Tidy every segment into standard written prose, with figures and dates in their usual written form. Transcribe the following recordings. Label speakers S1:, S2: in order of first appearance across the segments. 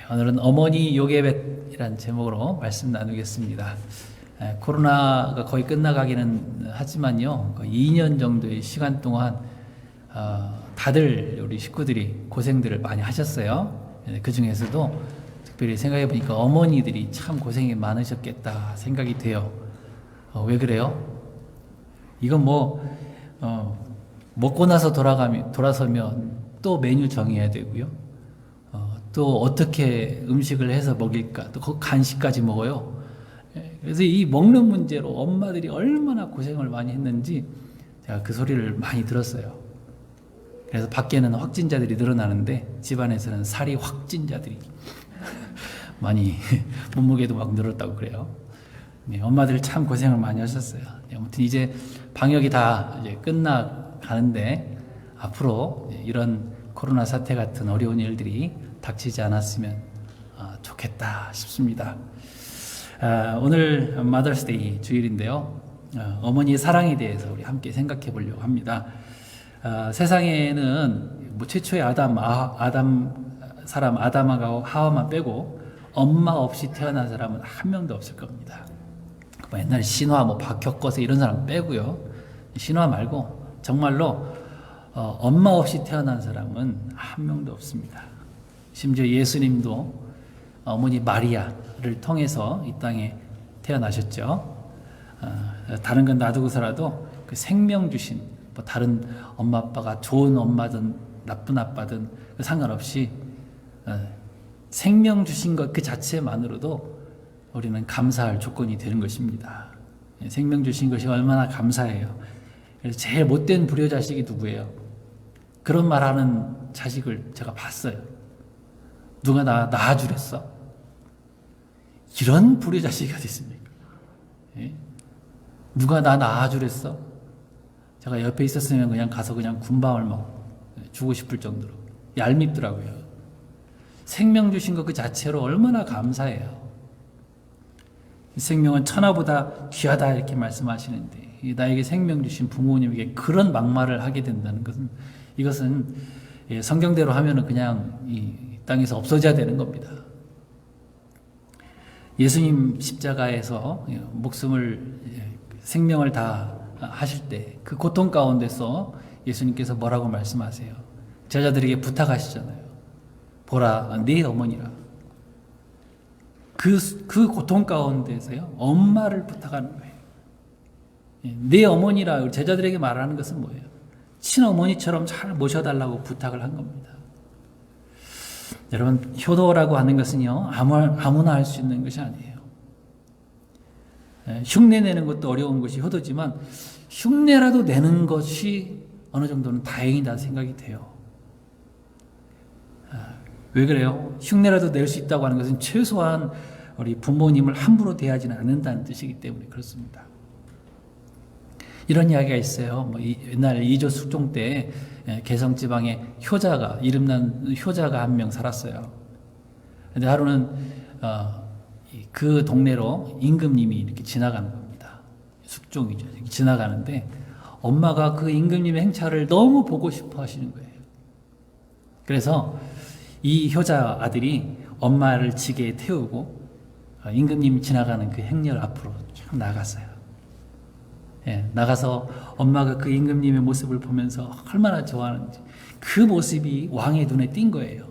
S1: 오늘은 어머니 요괴뱃이라는 제목으로 말씀 나누겠습니다. 코로나가 거의 끝나가기는 하지만요, 거의 2년 정도의 시간 동안 다들 우리 식구들이 고생들을 많이 하셨어요. 그 중에서도 특별히 생각해 보니까 어머니들이 참 고생이 많으셨겠다 생각이 돼요. 왜 그래요? 이건 먹고 나서 돌아서면 또 메뉴 정해야 되고요. 또 어떻게 음식을 해서 먹일까? 또 간식까지 먹어요. 그래서 이 먹는 문제로 엄마들이 얼마나 고생을 많이 했는지 제가 그 소리를 많이 들었어요. 그래서 밖에는 확진자들이 늘어나는데 집안에서는 살이 확진자들이 많이 몸무게도 막 늘었다고 그래요. 네, 엄마들 참 고생을 많이 하셨어요. 아무튼 이제 방역이 다 이제 끝나가는데 앞으로 이런 코로나 사태 같은 어려운 일들이 닥치지 않았으면 좋겠다 싶습니다. 오늘 마더스데이 주일인데요. 어머니의 사랑에 대해서 우리 함께 생각해 보려고 합니다. 세상에는 최초의 아담하고 하와만 빼고 엄마 없이 태어난 사람은 한 명도 없을 겁니다. 옛날 신화 박혁거세 이런 사람 빼고요. 신화 말고 정말로 엄마 없이 태어난 사람은 한 명도 없습니다. 심지어 예수님도 어머니 마리아를 통해서 이 땅에 태어나셨죠. 다른 건 놔두고서라도 그 생명 주신 다른 엄마 아빠가 좋은 엄마든 나쁜 아빠든 상관없이 생명 주신 것 그 자체만으로도 우리는 감사할 조건이 되는 것입니다. 생명 주신 것이 얼마나 감사해요. 그래서 제일 못된 불효자식이 누구예요? 그런 말하는 자식을 제가 봤어요. 누가 나 낳아주랬어? 이런 불효자식이 어디 있습니까? 예? 누가 나 낳아주랬어? 제가 옆에 있었으면 그냥 가서 그냥 군밤을 주고 싶을 정도로 얄밉더라고요. 생명 주신 것 그 자체로 얼마나 감사해요. 생명은 천하보다 귀하다 이렇게 말씀하시는데 나에게 생명 주신 부모님에게 그런 막말을 하게 된다는 것은 이것은 성경대로 하면은 그냥 이 땅에서 없어져야 되는 겁니다. 예수님 십자가에서 생명을 다 하실 때 그 고통 가운데서 예수님께서 뭐라고 말씀하세요? 제자들에게 부탁하시잖아요. 보라, 네 어머니라. 그 고통 가운데서요, 엄마를 부탁하는 거예요. 네 어머니라 제자들에게 말하는 것은 뭐예요? 친어머니처럼 잘 모셔달라고 부탁을 한 겁니다. 여러분, 효도라고 하는 것은요, 아무나 할 수 있는 것이 아니에요. 흉내 내는 것도 어려운 것이 효도지만 흉내라도 내는 것이 어느 정도는 다행이다 생각이 돼요. 왜 그래요? 흉내라도 낼 수 있다고 하는 것은 최소한 우리 부모님을 함부로 대하지는 않는다는 뜻이기 때문에 그렇습니다. 이런 이야기가 있어요. 옛날 이조 숙종 때 개성지방에 이름난 효자가 한 명 살았어요. 근데 하루는 그 동네로 임금님이 이렇게 지나가는 겁니다. 숙종이죠. 지나가는데 엄마가 그 임금님의 행차를 너무 보고 싶어 하시는 거예요. 그래서 이 효자 아들이 엄마를 지게에 태우고 임금님이 지나가는 그 행렬 앞으로 쭉 나갔어요. 나가서 엄마가 그 임금님의 모습을 보면서 얼마나 좋아하는지 그 모습이 왕의 눈에 띈 거예요.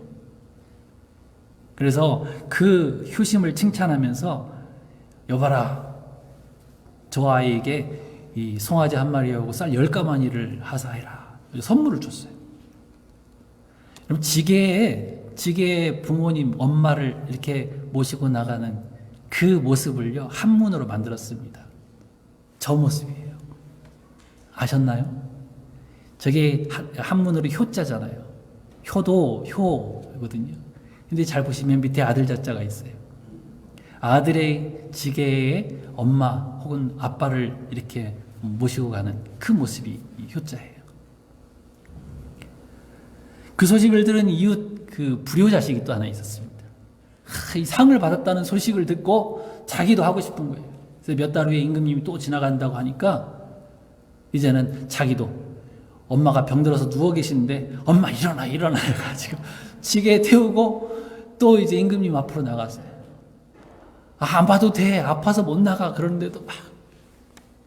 S1: 그래서 그 효심을 칭찬하면서 여봐라, 저 아이에게 이 송아지 한 마리하고 쌀 10가마니를 하사해라. 선물을 줬어요. 그럼 지게에 부모님, 엄마를 이렇게 모시고 나가는 그 모습을요, 한문으로 만들었습니다. 저 모습이에요. 아셨나요? 저게 한문으로 효자잖아요. 효도거든요. 근데 잘 보시면 밑에 아들 자자가 있어요. 아들의 지게에 엄마 혹은 아빠를 이렇게 모시고 가는 그 모습이 효자예요. 그 소식을 들은 이웃 불효자식이 또 하나 있었습니다. 이 상을 받았다는 소식을 듣고 자기도 하고 싶은 거예요. 그래서 몇 달 후에 임금님이 또 지나간다고 하니까 이제는 자기도 엄마가 병들어서 누워 계시는데 엄마 일어나 해가지고 지게에 태우고 또 이제 임금님 앞으로 나갔어요. 안 봐도 돼. 아파서 못 나가. 그러는데도 막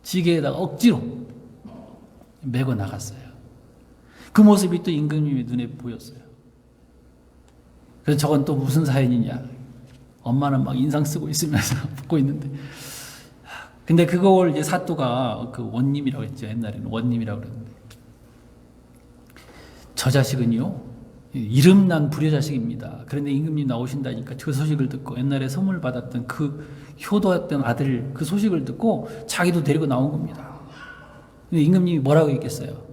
S1: 지게에다가 억지로 메고 나갔어요. 그 모습이 또 임금님의 눈에 보였어요. 그래서 저건 또 무슨 사연이냐. 엄마는 막 인상 쓰고 있으면서 붙고 있는데. 근데 그걸 이제 사또가 그 원님이라고 했죠. 옛날에는 원님이라고 그랬는데. 저 자식은요, 이름난 불효자식입니다. 그런데 임금님 나오신다니까 그 소식을 듣고 옛날에 선물 받았던 그 효도했던 아들 그 소식을 듣고 자기도 데리고 나온 겁니다. 근데 임금님이 뭐라고 했겠어요?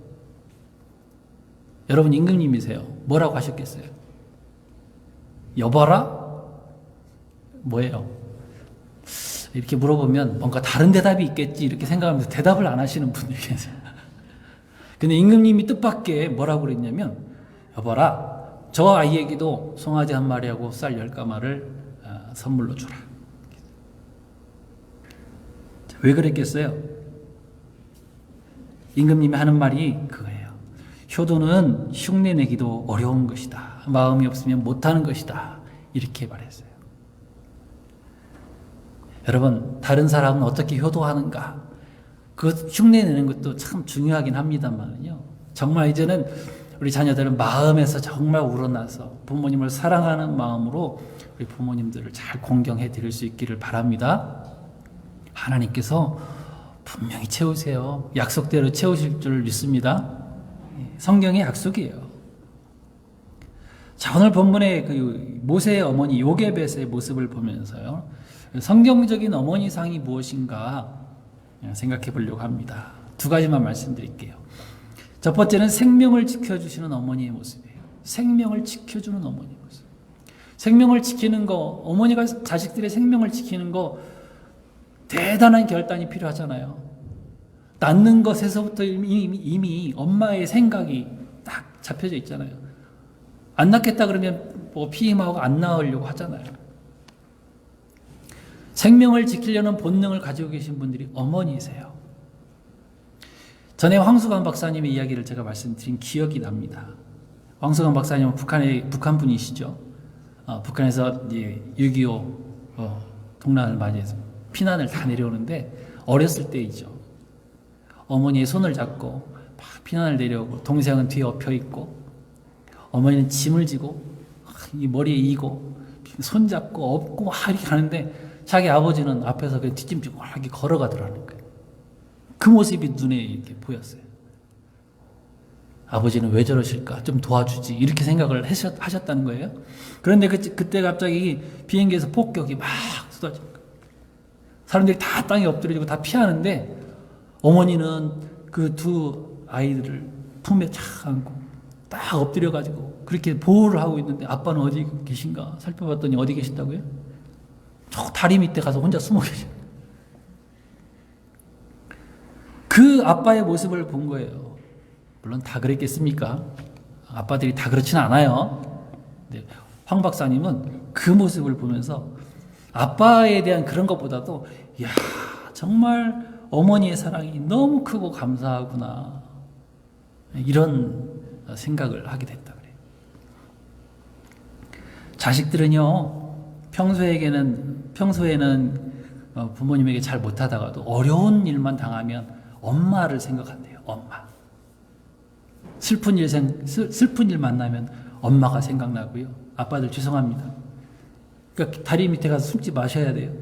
S1: 여러분 임금님이세요. 뭐라고 하셨겠어요? 여봐라? 뭐예요? 이렇게 물어보면 뭔가 다른 대답이 있겠지 이렇게 생각하면서 대답을 안 하시는 분들이 계세요. 근데 임금님이 뜻밖의 뭐라고 그랬냐면 여봐라 저 아이에게도 송아지 한 마리하고 쌀 10가마를 선물로 주라. 왜 그랬겠어요? 임금님이 하는 말이 그거예요. 효도는 흉내내기도 어려운 것이다. 마음이 없으면 못하는 것이다. 이렇게 말했어요. 여러분 다른 사람은 어떻게 효도하는가 그 흉내내는 것도 참 중요하긴 합니다만요. 정말 이제는 우리 자녀들은 마음에서 정말 우러나서 부모님을 사랑하는 마음으로 우리 부모님들을 잘 공경해 드릴 수 있기를 바랍니다. 하나님께서 분명히 채우세요. 약속대로 채우실 줄 믿습니다. 성경의 약속이에요. 자, 오늘 본문의 그 모세의 어머니 요게벳의 모습을 보면서요. 성경적인 어머니상이 무엇인가 생각해 보려고 합니다. 두 가지만 말씀드릴게요. 첫 번째는 생명을 지켜주시는 어머니의 모습이에요. 생명을 지켜주는 어머니의 모습. 생명을 지키는 거, 어머니가 자식들의 생명을 지키는 거 대단한 결단이 필요하잖아요. 낳는 것에서부터 이미 엄마의 생각이 딱 잡혀져 있잖아요. 안 낳겠다 그러면 뭐 피임하고 안 낳으려고 하잖아요. 생명을 지키려는 본능을 가지고 계신 분들이 어머니세요. 전에 황수관 박사님의 이야기를 제가 말씀드린 기억이 납니다. 황수관 박사님은 북한 분이시죠. 북한에서 이제 6.25 동란을 맞이해서 피난을 다 내려오는데 어렸을 때이죠. 어머니의 손을 잡고 막 피난을 내려오고 동생은 뒤에 엎혀 있고 어머니는 짐을 지고 이 머리에 이고 손 잡고 업고 막 이렇게 가는데 자기 아버지는 앞에서 그냥 뒷짐지고 막 이렇게 걸어가더라는 거예요. 그 모습이 눈에 이렇게 보였어요. 아버지는 왜 저러실까? 좀 도와주지. 이렇게 생각을 하셨다는 거예요. 그런데 그때 갑자기 비행기에서 폭격이 막 쏟아진 거예요. 사람들이 다 땅에 엎드려지고 다 피하는데 어머니는 그 두 아이들을 품에 착 안고 딱 엎드려가지고 그렇게 보호를 하고 있는데 아빠는 어디 계신가 살펴봤더니 어디 계신다고요? 저 다리 밑에 가서 혼자 숨어 계셔. 그 아빠의 모습을 본 거예요. 물론 다 그랬겠습니까? 아빠들이 다 그렇진 않아요. 근데 황 박사님은 그 모습을 보면서 아빠에 대한 그런 것보다도 야 정말 어머니의 사랑이 너무 크고 감사하구나 이런 생각을 하게 됐다 그래요. 자식들은요 평소에는 부모님에게 잘 못하다가도 어려운 일만 당하면 엄마를 생각한대요. 엄마. 슬픈 일 만나면 엄마가 생각나고요. 아빠들 죄송합니다. 그러니까 다리 밑에 가서 숨지 마셔야 돼요.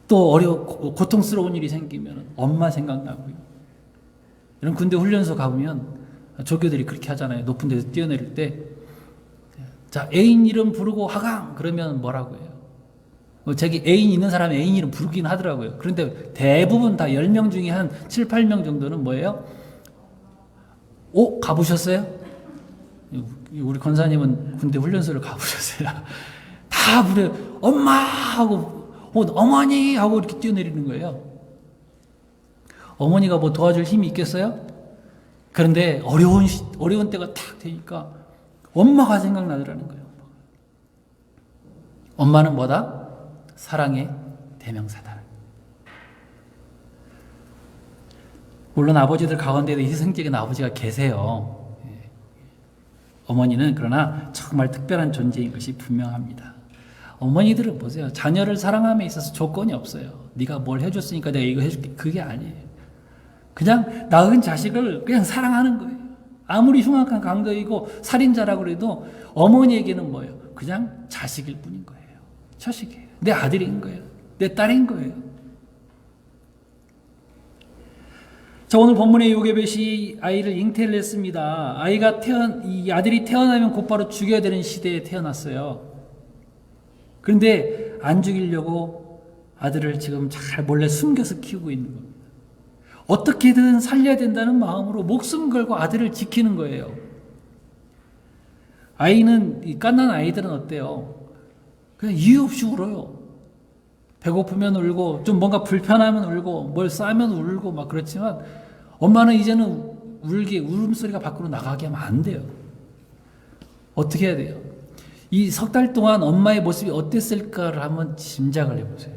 S1: 또 고통스러운 일이 생기면 엄마 생각나고요. 이런 군대 훈련소 가보면 조교들이 그렇게 하잖아요. 높은 데서 뛰어내릴 때 자, 애인 이름 부르고 하강! 그러면 뭐라고 해요? 자기 애인 있는 사람이 애인 이름 부르긴 하더라고요. 그런데 대부분 다 10명 중에 한 7, 8명 정도는 뭐예요? 가보셨어요? 우리 권사님은 군대 훈련소를 가보셨어요? 다 부르요. 엄마! 하고, 어머니! 하고 이렇게 뛰어내리는 거예요. 어머니가 뭐 도와줄 힘이 있겠어요? 그런데 어려운 때가 탁 되니까 엄마가 생각나더라는 거예요. 엄마는 뭐다? 사랑의 대명사다. 물론 아버지들 가운데도 희생적인 아버지가 계세요. 어머니는 그러나 정말 특별한 존재인 것이 분명합니다. 어머니들은 보세요. 자녀를 사랑함에 있어서 조건이 없어요. 네가 뭘 해줬으니까 내가 이거 해줄게. 그게 아니에요. 그냥 낳은 자식을 그냥 사랑하는 거예요. 아무리 흉악한 강도이고 살인자라고 그래도 어머니에게는 뭐예요? 그냥 자식일 뿐인 거예요. 자식이에요. 내 아들인 거예요. 내 딸인 거예요. 자, 오늘 본문의 요게벳이 아이를 잉태를 했습니다. 이 아들이 태어나면 곧바로 죽여야 되는 시대에 태어났어요. 그런데 안 죽이려고 아들을 지금 잘 몰래 숨겨서 키우고 있는 겁니다. 어떻게든 살려야 된다는 마음으로 목숨 걸고 아들을 지키는 거예요. 이 갓난 아이들은 어때요? 그냥 이유 없이 울어요. 배고프면 울고, 좀 뭔가 불편하면 울고, 뭘 싸면 울고 막 그렇지만, 엄마는 이제는 울음소리가 밖으로 나가게 하면 안 돼요. 어떻게 해야 돼요? 이 석 달 동안 엄마의 모습이 어땠을까를 한번 짐작을 해보세요.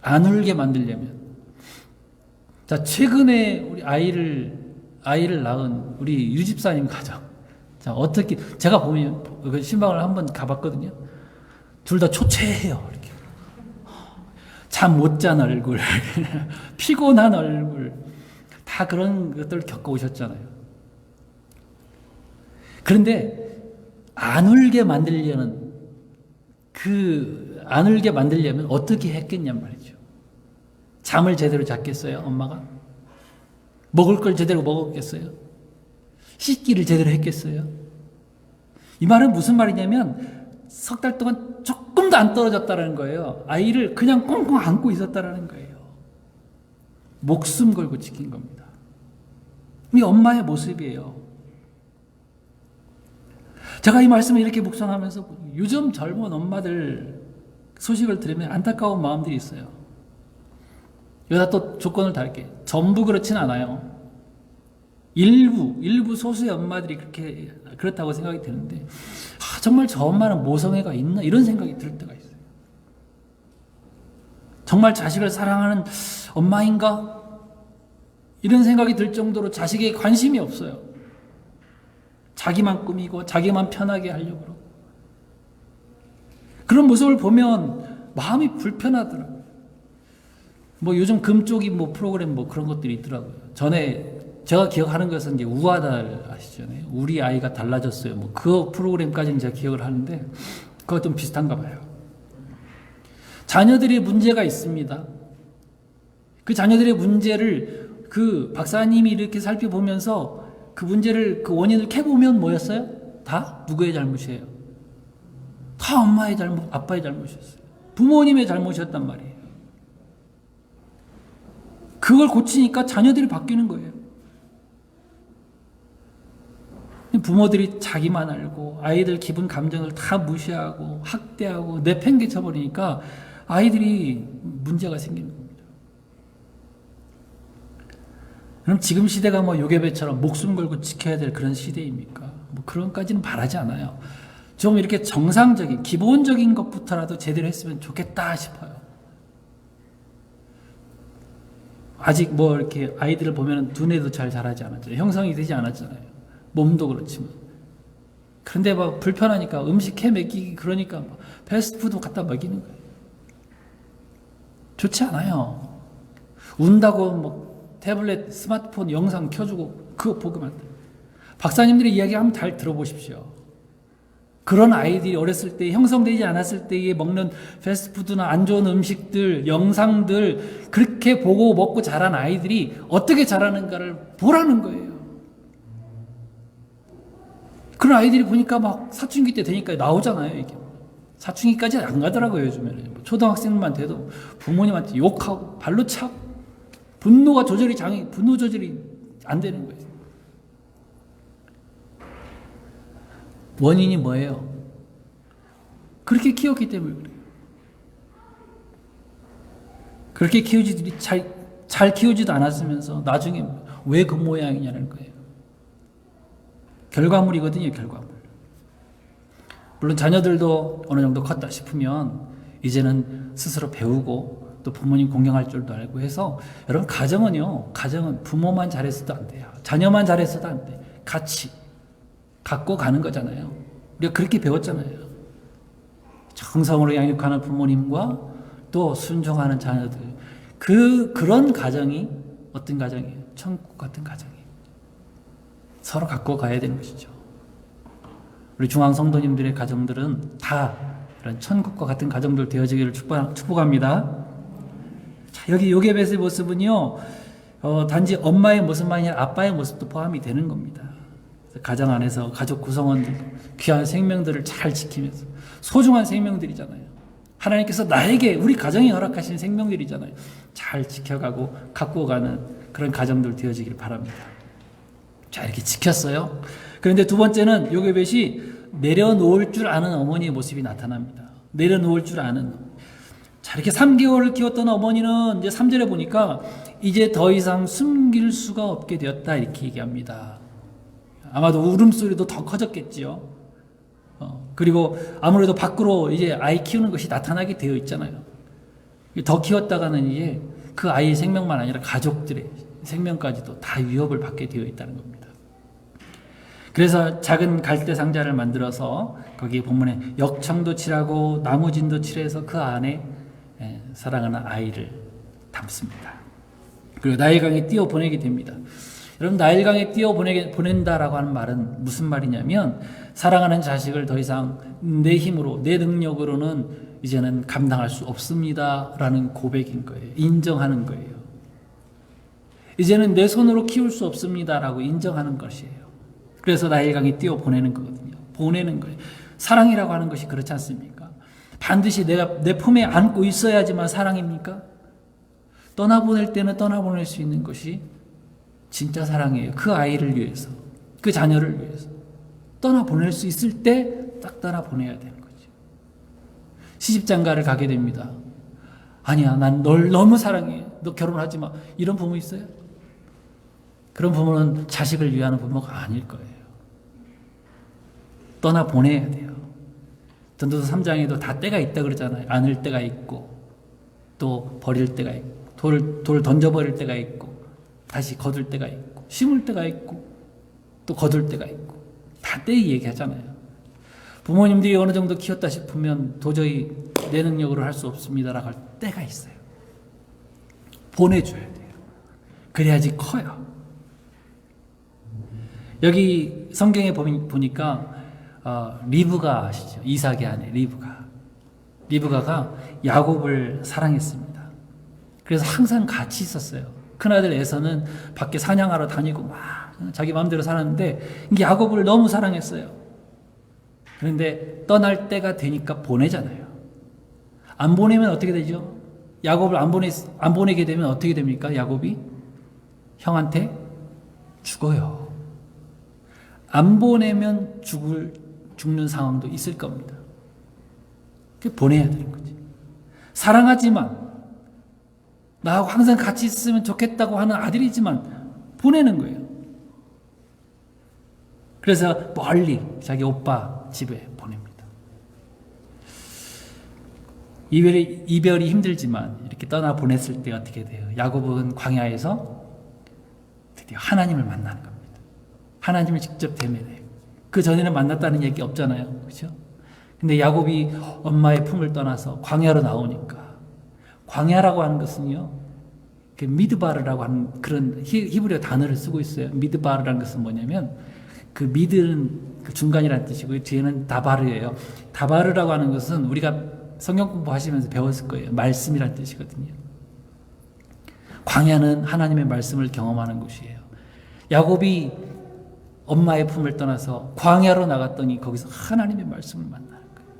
S1: 안 울게 만들려면. 자, 최근에 우리 아이를 낳은 우리 유집사님 가정. 자, 어떻게, 제가 보면, 신방을 한번 가봤거든요. 둘 다 초췌해요. 이렇게. 잠 못 잔 얼굴, 피곤한 얼굴, 다 그런 것들을 겪어오셨잖아요. 그런데, 안 울게 만들려면 어떻게 했겠냔 말이죠. 잠을 제대로 잤겠어요, 엄마가? 먹을 걸 제대로 먹었겠어요? 씻기를 제대로 했겠어요? 이 말은 무슨 말이냐면, 석 달 동안 조금도 안 떨어졌다는 거예요. 아이를 그냥 꽁꽁 안고 있었다는 거예요. 목숨 걸고 지킨 겁니다. 이 엄마의 모습이에요. 제가 이 말씀을 이렇게 묵상하면서 요즘 젊은 엄마들 소식을 들으면 안타까운 마음들이 있어요. 여기다 또 조건을 달게. 전부 그렇진 않아요. 일부 소수의 엄마들이 그렇다고 생각이 드는데, 정말 저 엄마는 모성애가 있나? 이런 생각이 들 때가 있어요. 정말 자식을 사랑하는 엄마인가? 이런 생각이 들 정도로 자식에게 관심이 없어요. 자기만 꾸미고 자기만 편하게 하려고 그러고. 그런 모습을 보면 마음이 불편하더라고요. 요즘 금쪽이 프로그램 그런 것들이 있더라고요. 전에 제가 기억하는 것은 이제 우아달 아시잖아요. 우리 아이가 달라졌어요. 그 프로그램까지는 제가 기억을 하는데 그거 좀 비슷한가 봐요. 자녀들의 문제가 있습니다. 그 자녀들의 문제를 그 박사님이 이렇게 살펴보면서 그 문제를, 그 원인을 캐보면 뭐였어요? 다 누구의 잘못이에요? 다 엄마의 잘못, 아빠의 잘못이었어요. 부모님의 잘못이었단 말이에요. 그걸 고치니까 자녀들이 바뀌는 거예요. 부모들이 자기만 알고 아이들 기분 감정을 다 무시하고 학대하고 내팽개쳐버리니까 아이들이 문제가 생기는 겁니다. 그럼 지금 시대가 요괴배처럼 목숨 걸고 지켜야 될 그런 시대입니까? 그런까지는 바라지 않아요. 좀 이렇게 정상적인 기본적인 것부터라도 제대로 했으면 좋겠다 싶어요. 아직 이렇게 아이들을 보면 두뇌도 잘 자라지 않았잖아요. 형성이 되지 않았잖아요. 몸도 그렇지만. 그런데 불편하니까 음식 해 먹이기 그러니까 패스트푸드 갖다 먹이는 거예요. 좋지 않아요. 운다고 태블릿, 스마트폰 영상 켜주고 그거 보기만 돼. 박사님들의 이야기 한번 잘 들어보십시오. 그런 아이들이 어렸을 때 형성되지 않았을 때에 먹는 패스트푸드나 안 좋은 음식들, 영상들 그렇게 보고 먹고 자란 아이들이 어떻게 자라는가를 보라는 거예요. 그런 아이들이 보니까 사춘기 때 되니까 나오잖아요, 이게. 사춘기까지는 안 가더라고요, 요즘에는. 초등학생만 돼도 부모님한테 욕하고 발로 차고 분노 조절이 안 되는 거예요. 원인이 뭐예요? 그렇게 키웠기 때문에 그래요. 그렇게 잘 키우지도 않았으면서 나중에 왜 그 모양이냐는 거예요. 결과물이거든요, 결과물. 물론 자녀들도 어느 정도 컸다 싶으면 이제는 스스로 배우고 또 부모님 공경할 줄도 알고 해서 여러분 가정은 부모만 잘했어도 안 돼요. 자녀만 잘했어도 안 돼. 같이 갖고 가는 거잖아요. 우리가 그렇게 배웠잖아요. 정성으로 양육하는 부모님과 또 순종하는 자녀들. 그런 가정이 어떤 가정이에요? 천국 같은 가정이에요. 서로 갖고 가야 되는 것이죠. 우리 중앙 성도님들의 가정들은 다 이런 천국과 같은 가정들 되어지기를 축복합니다. 자, 여기 요게벳의 모습은요, 단지 엄마의 모습만이 아니라 아빠의 모습도 포함이 되는 겁니다. 가정 안에서 가족 구성원들, 귀한 생명들을 잘 지키면서, 소중한 생명들이잖아요. 하나님께서 나에게, 우리 가정에 허락하신 생명들이잖아요. 잘 지켜가고 갖고 가는 그런 가정들 되어지길 바랍니다. 자, 이렇게 지켰어요. 그런데 두 번째는 요게벳이 내려놓을 줄 아는 어머니의 모습이 나타납니다. 내려놓을 줄 아는. 자, 이렇게 3개월을 키웠던 어머니는 이제 3절에 보니까 이제 더 이상 숨길 수가 없게 되었다, 이렇게 얘기합니다. 아마도 울음소리도 더 커졌겠지요. 그리고 아무래도 밖으로 이제 아이 키우는 것이 나타나게 되어 있잖아요. 더 키웠다가는 이제 그 아이의 생명만 아니라 가족들의 생명까지도 다 위협을 받게 되어 있다는 겁니다. 그래서 작은 갈대 상자를 만들어서 거기에 본문에 역청도 칠하고 나무진도 칠해서 그 안에 사랑하는 아이를 담습니다. 그리고 나일강에 띄워 보내게 됩니다. 여러분, 나일강에 띄워 보낸다라고 하는 말은 무슨 말이냐면, 사랑하는 자식을 더 이상 내 힘으로, 내 능력으로는 이제는 감당할 수 없습니다라는 고백인 거예요. 인정하는 거예요. 이제는 내 손으로 키울 수 없습니다라고 인정하는 것이에요. 그래서 나일강에 띄워 보내는 거거든요. 보내는 거예요. 사랑이라고 하는 것이 그렇지 않습니까? 반드시 내가 내 품에 안고 있어야지만 사랑입니까? 떠나보낼 때는 떠나보낼 수 있는 것이 진짜 사랑이에요. 그 아이를 위해서, 그 자녀를 위해서 떠나보낼 수 있을 때 딱 떠나보내야 되는 거죠. 시집장가를 가게 됩니다. 아니야, 난 널 너무 사랑해, 너 결혼하지 마, 이런 부모 있어요? 그런 부모는 자식을 위하는 부모가 아닐 거예요. 떠나보내야 돼요. 전도서 3장에도 다 때가 있다 그러잖아요. 안을 때가 있고, 또 버릴 때가 있고, 돌 던져버릴 때가 있고, 다시 거둘 때가 있고, 심을 때가 있고, 또 거둘 때가 있고, 다 때 얘기하잖아요. 부모님들이 어느 정도 키웠다 싶으면 도저히 내 능력으로 할 수 없습니다라고 할 때가 있어요. 보내줘야 돼요. 그래야지 커요. 여기 성경에 보니까 리브가 아시죠? 이삭의 아내 리브가가 야곱을 사랑했습니다. 그래서 항상 같이 있었어요. 큰아들 에서는 밖에 사냥하러 다니고 막 자기 마음대로 살았는데 야곱을 너무 사랑했어요. 그런데 떠날 때가 되니까 보내잖아요. 안 보내면 어떻게 되죠? 야곱을 안 보내게 되면 어떻게 됩니까? 야곱이 형한테 죽어요. 안 보내면 죽는 상황도 있을 겁니다. 보내야 되는 거지. 사랑하지만, 나하고 항상 같이 있으면 좋겠다고 하는 아들이지만 보내는 거예요. 그래서 멀리 자기 오빠 집에 보냅니다. 이별이 힘들지만 이렇게 떠나 보냈을 때 어떻게 돼요? 야곱은 광야에서 드디어 하나님을 만나는 겁니다. 하나님을 직접 대면해요. 그 전에는 만났다는 얘기 없잖아요. 그렇죠? 근데 야곱이 엄마의 품을 떠나서 광야로 나오니까, 광야라고 하는 것은요, 그 미드바르라고 하는 그런 히브리어 단어를 쓰고 있어요. 미드바르라는 것은 뭐냐면, 그 미드는 그 중간이라는 뜻이고요. 뒤에는 다바르예요. 다바르라고 하는 것은 우리가 성경 공부하시면서 배웠을 거예요. 말씀이라는 뜻이거든요. 광야는 하나님의 말씀을 경험하는 곳이에요. 야곱이 엄마의 품을 떠나서 광야로 나갔더니 거기서 하나님의 말씀을 만나는 거예요.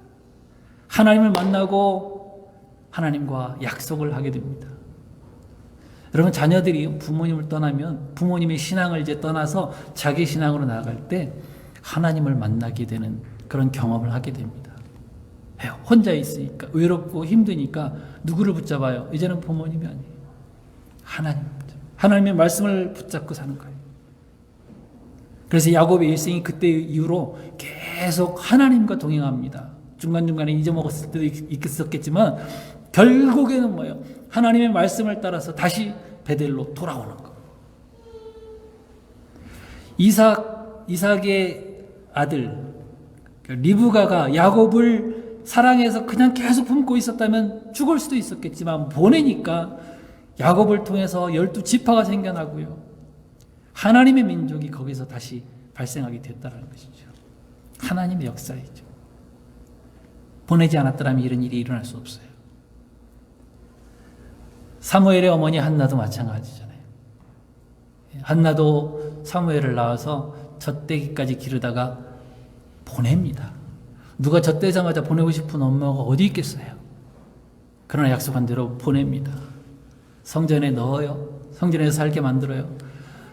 S1: 하나님을 만나고 하나님과 약속을 하게 됩니다. 여러분, 자녀들이 부모님을 떠나면 부모님의 신앙을 이제 떠나서 자기 신앙으로 나아갈 때 하나님을 만나게 되는 그런 경험을 하게 됩니다. 혼자 있으니까, 외롭고 힘드니까 누구를 붙잡아요? 이제는 부모님이 아니에요. 하나님을 붙잡아요. 하나님의 말씀을 붙잡고 사는 거예요. 그래서 야곱의 일생이 그때 이후로 계속 하나님과 동행합니다. 중간중간에 잊어먹었을 때도 있었겠지만 결국에는 뭐예요? 하나님의 말씀을 따라서 다시 베델로 돌아오는 거. 이삭의 아들 리브가가 야곱을 사랑해서 그냥 계속 품고 있었다면 죽을 수도 있었겠지만 보내니까 야곱을 통해서 12지파가 생겨나고요. 하나님의 민족이 거기서 다시 발생하게 됐다는 것이죠. 하나님의 역사이죠. 보내지 않았더라면 이런 일이 일어날 수 없어요. 사무엘의 어머니 한나도 마찬가지잖아요. 한나도 사무엘을 낳아서 젖대기까지 기르다가 보냅니다. 누가 젖대자마자 보내고 싶은 엄마가 어디 있겠어요? 그러나 약속한 대로 보냅니다. 성전에 넣어요. 성전에서 살게 만들어요.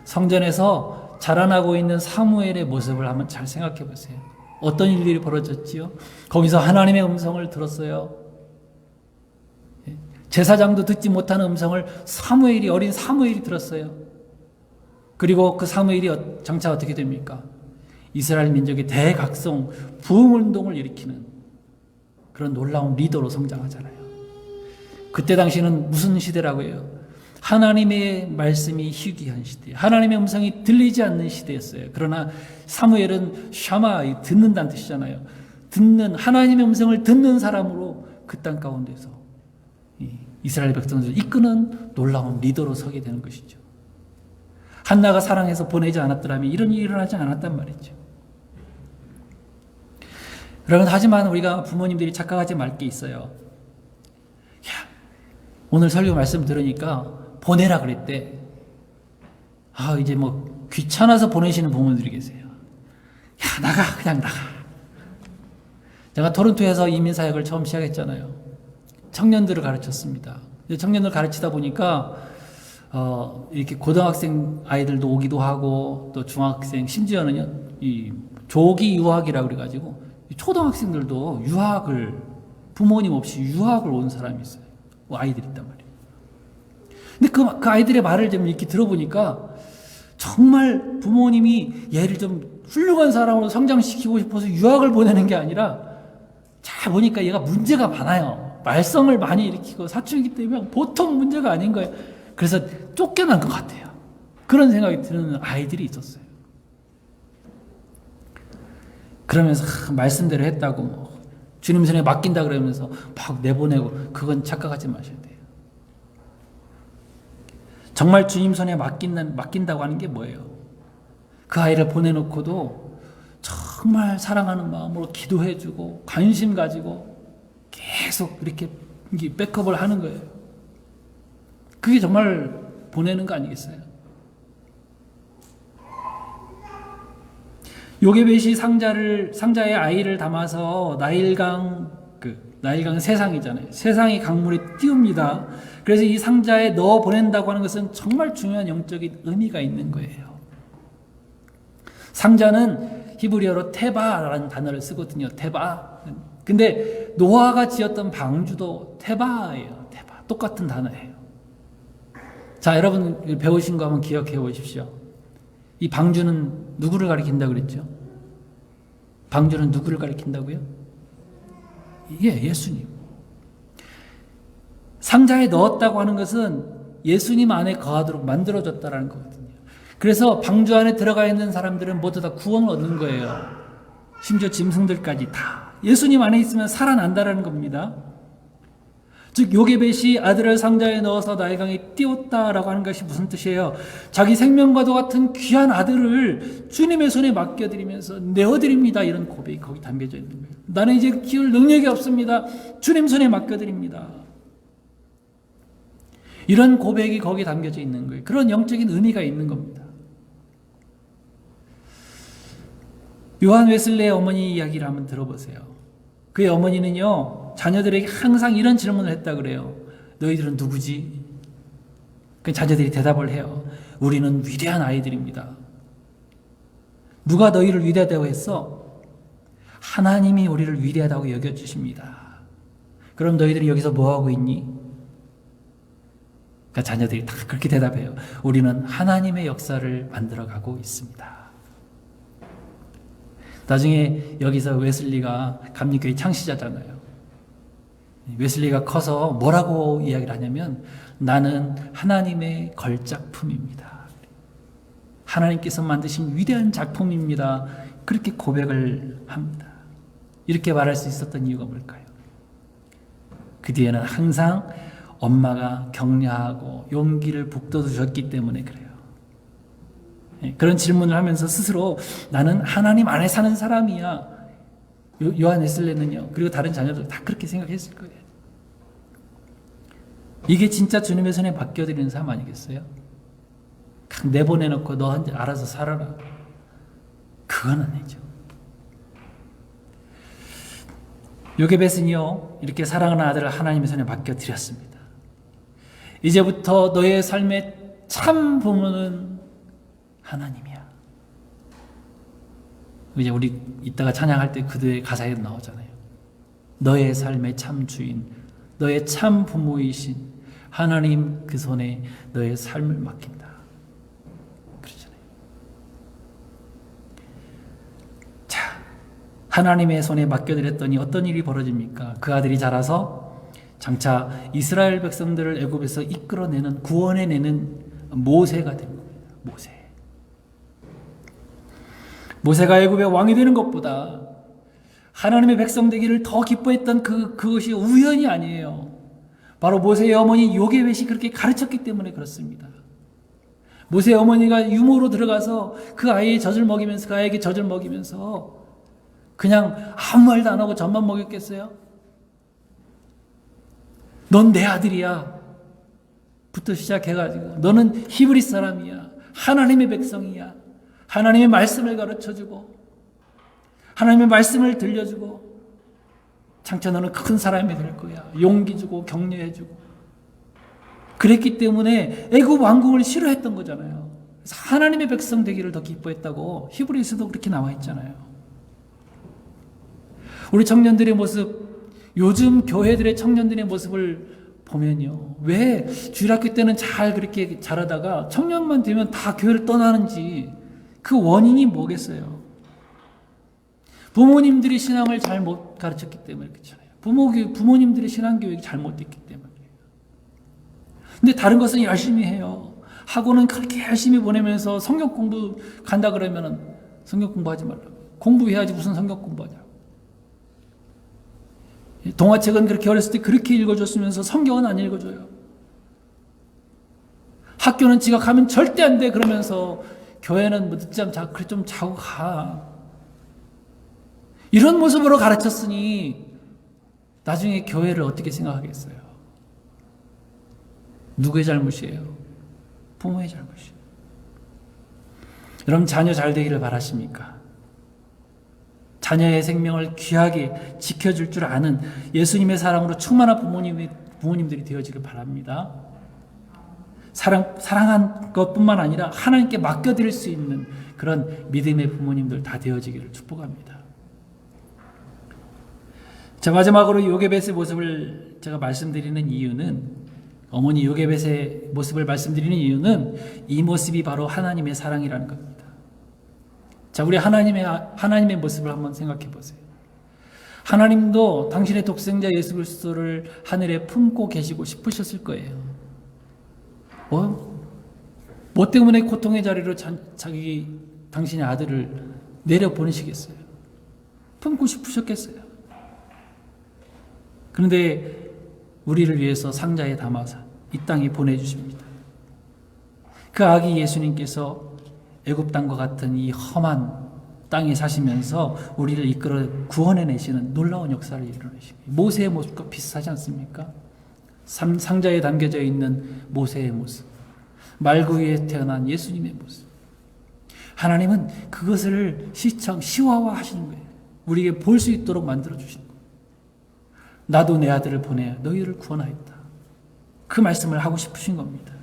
S1: 성전에서 자라나고 있는 사무엘의 모습을 한번 잘 생각해 보세요. 어떤 일들이 벌어졌지요? 거기서 하나님의 음성을 들었어요. 제사장도 듣지 못하는 음성을 어린 사무엘이 들었어요. 그리고 그 사무엘이 장차 어떻게 됩니까? 이스라엘 민족의 대각성 부흥운동을 일으키는 그런 놀라운 리더로 성장하잖아요. 그때 당시는 무슨 시대라고 해요? 하나님의 말씀이 희귀한 시대, 하나님의 음성이 들리지 않는 시대였어요. 그러나 사무엘은 샤마, 듣는다는 뜻이잖아요. 하나님의 음성을 듣는 사람으로 그 땅 가운데서 이스라엘 백성들을 이끄는 놀라운 리더로 서게 되는 것이죠. 한나가 사랑해서 보내지 않았더라면 이런 일이 일어나지 않았단 말이죠. 여러분, 하지만 우리가 부모님들이 착각하지 말 게 있어요. 오늘 설교 말씀 들으니까 보내라 그랬대. 이제 귀찮아서 보내시는 부모님들이 계세요. 그냥 나가. 제가 토론토에서 이민사역을 처음 시작했잖아요. 청년들을 가르쳤습니다. 청년들 가르치다 보니까 이렇게 고등학생 아이들도 오기도 하고 또 중학생, 심지어는 이 조기 유학이라고 그래가지고 초등학생들도 부모님 없이 유학을 온 사람이 있어요. 아이들이 있단 말이에요. 근데 그 아이들의 말을 좀 이렇게 들어보니까 정말 부모님이 얘를 좀 훌륭한 사람으로 성장시키고 싶어서 유학을 보내는 게 아니라 잘 보니까 얘가 문제가 많아요. 말썽을 많이 일으키고 사춘기 때문에 보통 문제가 아닌 거예요. 그래서 쫓겨난 것 같아요. 그런 생각이 드는 아이들이 있었어요. 그러면서 말씀대로 했다고 주님 손에 맡긴다 그러면서 막 내보내고, 그건 착각하지 마셔야 돼요. 정말 주님 손에 맡긴다고 하는 게 뭐예요? 그 아이를 보내놓고도 정말 사랑하는 마음으로 기도해주고 관심 가지고 계속 이렇게 백업을 하는 거예요. 그게 정말 보내는 거 아니겠어요? 요게벳이 상자에 아이를 담아서 나일강 세상이잖아요. 세상이 강물에 띄웁니다. 그래서 이 상자에 넣어 보낸다고 하는 것은 정말 중요한 영적인 의미가 있는 거예요. 상자는 히브리어로 테바라는 단어를 쓰거든요. 테바. 근데 노아가 지었던 방주도 테바예요. 테바. 똑같은 단어예요. 자, 여러분 배우신 거 한번 기억해 보십시오. 이 방주는 누구를 가리킨다고 그랬죠? 방주는 누구를 가리킨다고요? 예수님. 상자에 넣었다고 하는 것은 예수님 안에 거하도록 만들어졌다는 거거든요. 그래서 방주 안에 들어가 있는 사람들은 모두 다 구원을 얻는 거예요. 심지어 짐승들까지 다 예수님 안에 있으면 살아난다는 겁니다. 즉 요게벳이 아들을 상자에 넣어서 나일강에 띄웠다라고 하는 것이 무슨 뜻이에요? 자기 생명과도 같은 귀한 아들을 주님의 손에 맡겨드리면서 내어드립니다. 이런 고백이 거기 담겨져 있는 거예요. 나는 이제 키울 능력이 없습니다. 주님 손에 맡겨드립니다. 이런 고백이 거기 담겨져 있는 거예요. 그런 영적인 의미가 있는 겁니다. 요한 웨슬레의 어머니 이야기를 한번 들어보세요. 그의 어머니는요, 자녀들에게 항상 이런 질문을 했다 그래요. 너희들은 누구지? 그 자녀들이 대답을 해요. 우리는 위대한 아이들입니다. 누가 너희를 위대하다고 했어? 하나님이 우리를 위대하다고 여겨주십니다. 그럼 너희들이 여기서 뭐하고 있니? 그러니까 자녀들이 다 그렇게 대답해요. 우리는 하나님의 역사를 만들어가고 있습니다. 나중에 여기서 웨슬리가 감리교회 창시자잖아요. 웨슬리가 커서 뭐라고 이야기를 하냐면, 나는 하나님의 걸작품입니다. 하나님께서 만드신 위대한 작품입니다. 그렇게 고백을 합니다. 이렇게 말할 수 있었던 이유가 뭘까요? 그 뒤에는 항상 엄마가 격려하고 용기를 북돋워 줬기 때문에 그래요. 그런 질문을 하면서 스스로 나는 하나님 안에 사는 사람이야. 요한 웨슬레는요, 그리고 다른 자녀들 다 그렇게 생각했을 거예요. 이게 진짜 주님의 손에 맡겨드리는 삶 아니겠어요? 내보내놓고 너 알아서 살아라. 그건 아니죠. 요게벳은요, 이렇게 사랑하는 아들을 하나님의 손에 맡겨드렸습니다. 이제부터 너의 삶의 참 부모는 하나님이야. 이제 우리 이따가 찬양할 때 그들의 가사에 나오잖아요. 너의 삶의 참 주인, 너의 참 부모이신 하나님 그 손에 너의 삶을 맡긴다. 그러잖아요. 자, 하나님의 손에 맡겨드렸더니 어떤 일이 벌어집니까? 그 아들이 자라서 장차 이스라엘 백성들을 애굽에서 이끌어내는, 구원해내는 모세가 된 겁니다. 모세가 애굽의 왕이 되는 것보다 하나님의 백성 되기를 더 기뻐했던 그것이 우연이 아니에요. 바로 모세의 어머니 요게벳이 그렇게 가르쳤기 때문에 그렇습니다. 모세의 어머니가 유모로 들어가서 그 아이의 젖을 먹이면서, 그 아이에게 젖을 먹이면서 그냥 아무 말도 안 하고 젖만 먹였겠어요? 넌 내 아들이야 부터 시작해가지고 너는 히브리 사람이야, 하나님의 백성이야, 하나님의 말씀을 가르쳐주고 하나님의 말씀을 들려주고 장차 너는 큰 사람이 될 거야. 용기 주고 격려해주고. 그랬기 때문에 애굽 왕궁을 싫어했던 거잖아요. 그래서 하나님의 백성 되기를 더 기뻐했다고 히브리서도 그렇게 나와 있잖아요. 우리 청년들의 모습, 요즘 교회들의 청년들의 모습을 보면요, 왜 주일학교 때는 잘 그렇게 자라다가 청년만 되면 다 교회를 떠나는지 그 원인이 뭐겠어요? 부모님들이 신앙을 잘 못 가르쳤기 때문에 그렇잖아요. 부모님들의 신앙교육이 잘못됐기 때문에. 근데 다른 것은 열심히 해요. 학원은 그렇게 열심히 보내면서 성경 공부 간다 그러면은 성경 공부하지 말라고. 공부해야지 무슨 성경 공부하냐고. 동화책은 그렇게 어렸을 때 그렇게 읽어줬으면서 성경은 안 읽어줘요. 학교는 지가 가면 절대 안 돼 그러면서 교회는 늦잠 자고 그래 좀 자고 가. 이런 모습으로 가르쳤으니 나중에 교회를 어떻게 생각하겠어요? 누구의 잘못이에요? 부모의 잘못이에요. 여러분 자녀 잘 되기를 바라십니까? 자녀의 생명을 귀하게 지켜줄 줄 아는 예수님의 사랑으로 충만한 부모님들이 되어지길 바랍니다. 사랑한 것뿐만 아니라 하나님께 맡겨드릴 수 있는 그런 믿음의 부모님들 다 되어지기를 축복합니다. 자, 마지막으로 요게벳의 모습을 제가 말씀드리는 이유는, 어머니 요게벳의 모습을 말씀드리는 이유는 이 모습이 바로 하나님의 사랑이라는 겁니다. 자, 우리 하나님의 모습을 한번 생각해 보세요. 하나님도 당신의 독생자 예수 그리스도를 하늘에 품고 계시고 싶으셨을 거예요. 뭐 때문에 고통의 자리로 당신의 아들을 내려 보내시겠어요? 품고 싶으셨겠어요? 그런데 우리를 위해서 상자에 담아서 이 땅에 보내주십니다. 그 아기 예수님께서 애굽 땅과 같은 이 험한 땅에 사시면서 우리를 이끌어 구원해내시는 놀라운 역사를 이뤄내십니다. 모세의 모습과 비슷하지 않습니까? 상자에 담겨져 있는 모세의 모습, 말구 위에 태어난 예수님의 모습. 하나님은 그것을 시화화하시는 거예요. 우리에게 볼 수 있도록 만들어주시는 거예요. 나도 내 아들을 보내 너희를 구원하였다. 그 말씀을 하고 싶으신 겁니다.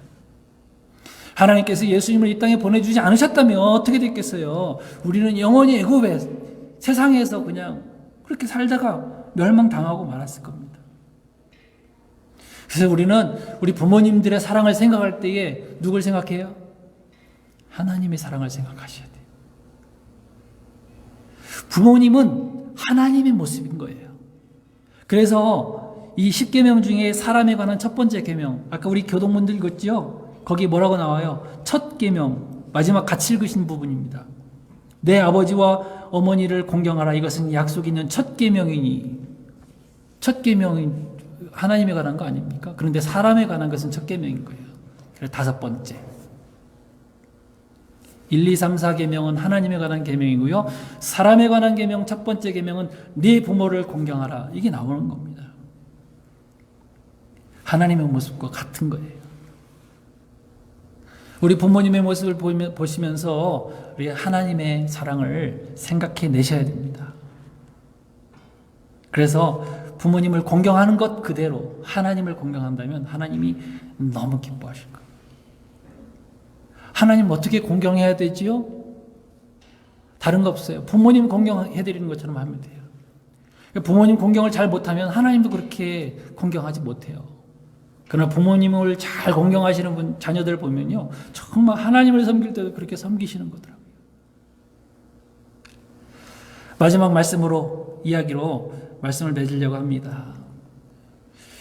S1: 하나님께서 예수님을 이 땅에 보내주지 않으셨다면 어떻게 됐겠어요? 우리는 영원히 애굽에 세상에서 그냥 그렇게 살다가 멸망당하고 말았을 겁니다. 그래서 우리는 우리 부모님들의 사랑을 생각할 때에 누굴 생각해요? 하나님의 사랑을 생각하셔야 돼요. 부모님은 하나님의 모습인 거예요. 그래서 이 10계명 중에 사람에 관한 첫 번째 계명, 아까 우리 교동문들 읽었죠? 거기 뭐라고 나와요? 첫 계명, 마지막 같이 읽으신 부분입니다. 내 아버지와 어머니를 공경하라. 이것은 약속 있는 첫 계명이니, 첫 계명이 하나님에 관한 거 아닙니까? 그런데 사람에 관한 것은 첫 계명인 거예요. 그래서 다섯 번째. 1, 2, 3, 4 계명은 하나님에 관한 계명이고요. 사람에 관한 계명 첫 번째 계명은 네 부모를 공경하라. 이게 나오는 겁니다. 하나님의 모습과 같은 거예요. 우리 부모님의 모습을 보시면서 우리 하나님의 사랑을 생각해 내셔야 됩니다. 그래서 부모님을 공경하는 것 그대로 하나님을 공경한다면 하나님이 너무 기뻐하실 거예요. 하나님 어떻게 공경해야 되지요? 다른 거 없어요. 부모님 공경해드리는 것처럼 하면 돼요. 부모님 공경을 잘 못하면 하나님도 그렇게 공경하지 못해요. 그러나 부모님을 잘 공경하시는 자녀들 보면요, 정말 하나님을 섬길 때도 그렇게 섬기시는 거더라고요. 마지막 이야기로 말씀을 맺으려고 합니다.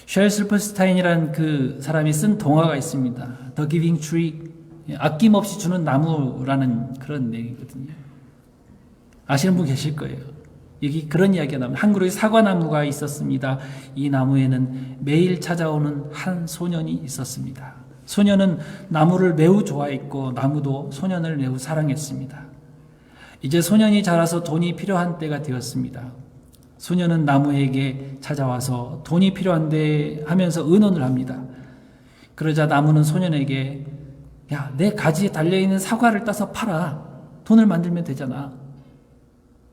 S1: 쉘 슬퍼스타인이라는 그 사람이 쓴 동화가 있습니다. The Giving Tree, 아낌없이 주는 나무라는 그런 얘기거든요. 아시는 분 계실 거예요. 여기 그런 이야기가 나옵니다. 한 그루의 사과나무가 있었습니다. 이 나무에는 매일 찾아오는 한 소년이 있었습니다. 소년은 나무를 매우 좋아했고 나무도 소년을 매우 사랑했습니다. 이제 소년이 자라서 돈이 필요한 때가 되었습니다. 소년은 나무에게 찾아와서 돈이 필요한데 하면서 의논을 합니다. 그러자 나무는 소년에게 야, 내 가지에 달려있는 사과를 따서 팔아. 돈을 만들면 되잖아.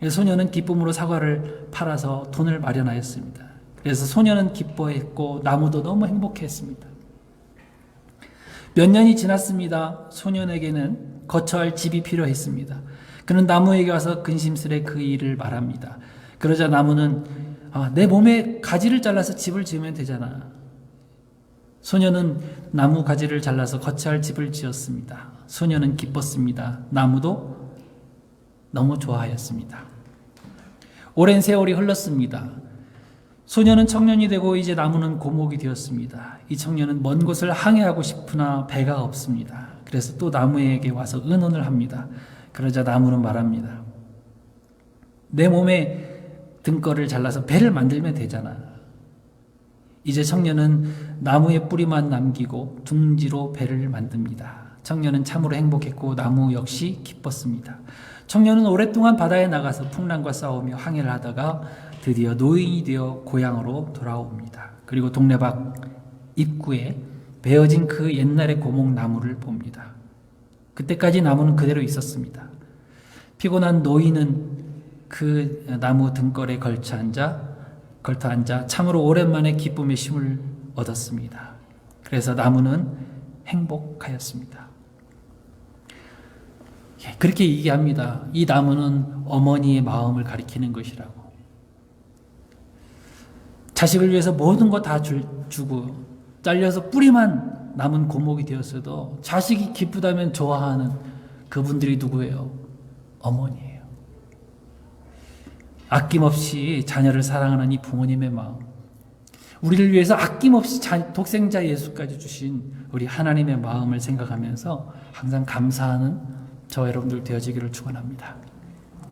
S1: 소년은 기쁨으로 사과를 팔아서 돈을 마련하였습니다. 그래서 소년은 기뻐했고 나무도 너무 행복했습니다. 몇 년이 지났습니다. 소년에게는 거처할 집이 필요했습니다. 그는 나무에게 와서 근심스레 그 일을 말합니다. 그러자 나무는 내 몸에 가지를 잘라서 집을 지으면 되잖아. 소년은 나무 가지를 잘라서 거처할 집을 지었습니다. 소년은 기뻤습니다. 나무도 너무 좋아하였습니다. 오랜 세월이 흘렀습니다. 소년은 청년이 되고 이제 나무는 고목이 되었습니다. 이 청년은 먼 곳을 항해하고 싶으나 배가 없습니다. 그래서 또 나무에게 와서 의논을 합니다. 그러자 나무는 말합니다. 내 몸에 등걸을 잘라서 배를 만들면 되잖아. 이제 청년은 나무의 뿌리만 남기고 둥지로 배를 만듭니다. 청년은 참으로 행복했고 나무 역시 기뻤습니다. 청년은 오랫동안 바다에 나가서 풍랑과 싸우며 항해를 하다가 드디어 노인이 되어 고향으로 돌아옵니다. 그리고 동네 밖 입구에 베어진 그 옛날의 고목나무를 봅니다. 그때까지 나무는 그대로 있었습니다. 피곤한 노인은 그 나무 등걸에 걸터 앉아 참으로 오랜만에 기쁨의 쉼을 얻었습니다. 그래서 나무는 행복하였습니다. 그렇게 얘기합니다. 이 나무는 어머니의 마음을 가리키는 것이라고. 자식을 위해서 모든 거 다 주고 잘려서 뿌리만 남은 고목이 되었어도 자식이 기쁘다면 좋아하는 그분들이 누구예요? 어머니예요. 아낌없이 자녀를 사랑하는 이 부모님의 마음, 우리를 위해서 아낌없이 독생자 예수까지 주신 우리 하나님의 마음을 생각하면서 항상 감사하는 저와 여러분들 되어지기를 축원합니다.